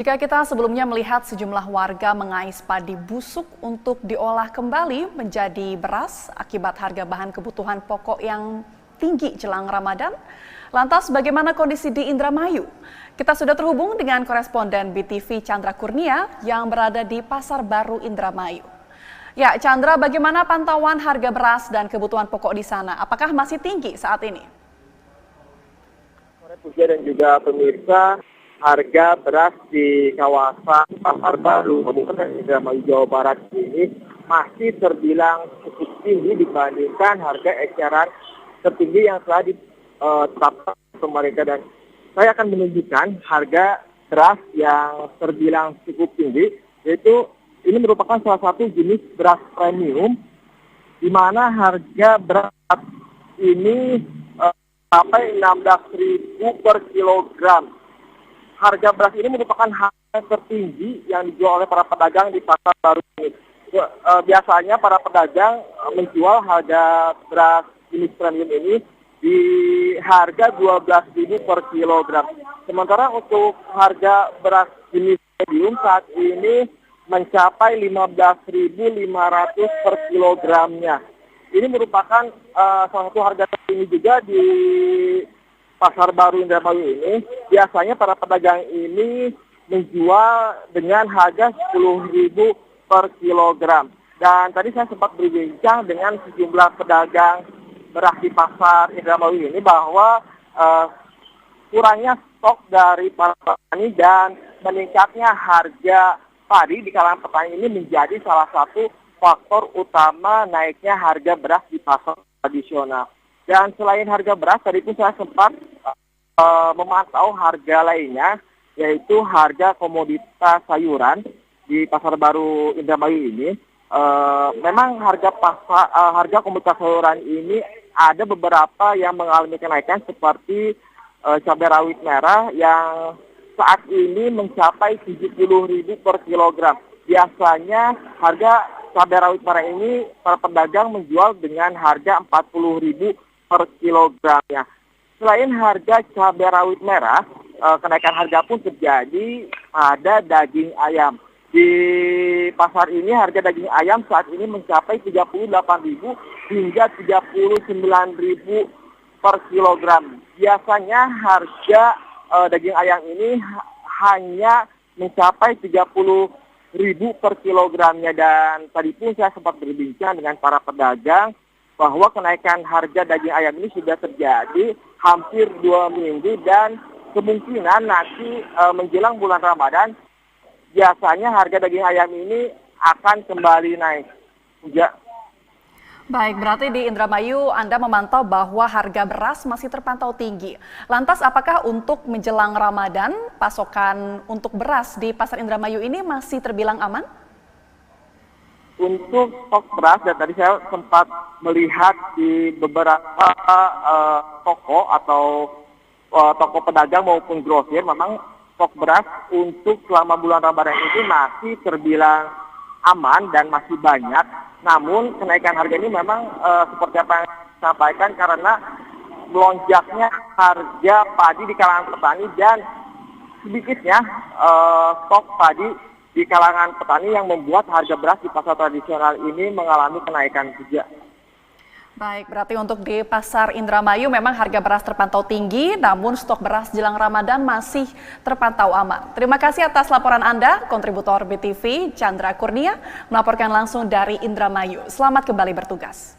Jika kita sebelumnya melihat sejumlah warga mengais padi busuk untuk diolah kembali menjadi beras akibat harga bahan kebutuhan pokok yang tinggi jelang Ramadan, lantas bagaimana kondisi di Indramayu? Kita sudah terhubung dengan koresponden BTV Chandra Kurnia yang berada di Pasar Baru Indramayu. Ya, Chandra, bagaimana pantauan harga beras dan kebutuhan pokok di sana? Apakah masih tinggi saat ini? Sore dan juga pemirsa, harga beras di kawasan Pasar Baru, Kabupaten Indramayu, Jawa Barat ini masih terbilang cukup tinggi dibandingkan harga eceran tertinggi yang telah ditetapkan pemerintah. Dan saya akan menunjukkan harga beras yang terbilang cukup tinggi, yaitu ini merupakan salah satu jenis beras premium, di mana harga beras ini sampai 16.000 per kilogram. Harga beras ini merupakan harga tertinggi yang dijual oleh para pedagang di Pasar Baru ini. Biasanya para pedagang menjual harga beras jenis premium ini di harga 12.000 per kilogram. Sementara untuk harga beras jenis medium saat ini mencapai 15.500 per kilogramnya. Ini merupakan salah satu harga tertinggi juga di Pasar Baru Indramayu ini. Biasanya para pedagang ini menjual dengan harga 10.000 per kilogram. Dan tadi saya sempat berbincang dengan sejumlah pedagang beras di Pasar Indramayu ini bahwa kurangnya stok dari para petani dan meningkatnya harga padi di kalangan petani ini menjadi salah satu faktor utama naiknya harga beras di pasar tradisional. Dan selain harga beras, tadi pun saya sempat memantau harga lainnya, yaitu harga komoditas sayuran di Pasar Baru Indramayu ini. Memang harga komoditas sayuran ini ada beberapa yang mengalami kenaikan, seperti cabai rawit merah yang saat ini mencapai 70.000 per kilogram. Biasanya harga cabai rawit merah ini para pedagang menjual dengan harga 40.000 per kilogramnya. Selain harga cabai rawit merah, kenaikan harga pun terjadi pada daging ayam. Di pasar ini harga daging ayam saat ini mencapai 38.000 hingga 39.000 per kilogram. Biasanya harga daging ayam ini hanya mencapai 30.000 per kilogramnya. Dan tadi pun saya sempat berbincang dengan para pedagang bahwa kenaikan harga daging ayam ini sudah terjadi hampir 2 minggu, dan kemungkinan nanti menjelang bulan Ramadan biasanya harga daging ayam ini akan kembali naik. Ya. Baik, berarti di Indramayu Anda memantau bahwa harga beras masih terpantau tinggi. Lantas apakah untuk menjelang Ramadan pasokan untuk beras di Pasar Indramayu ini masih terbilang aman? Untuk stok beras, dan tadi saya sempat melihat di beberapa toko atau toko pedagang maupun grosir, memang stok beras untuk selama bulan Ramadan ini masih terbilang aman dan masih banyak. Namun kenaikan harga ini memang seperti apa yang saya sampaikan, karena melonjaknya harga padi di kalangan petani dan sedikitnya stok padi di kalangan petani yang membuat harga beras di pasar tradisional ini mengalami kenaikan juga. Baik, berarti untuk di Pasar Indramayu memang harga beras terpantau tinggi, namun stok beras jelang Ramadan masih terpantau aman. Terima kasih atas laporan Anda, kontributor BTV Chandra Kurnia, melaporkan langsung dari Indramayu. Selamat kembali bertugas.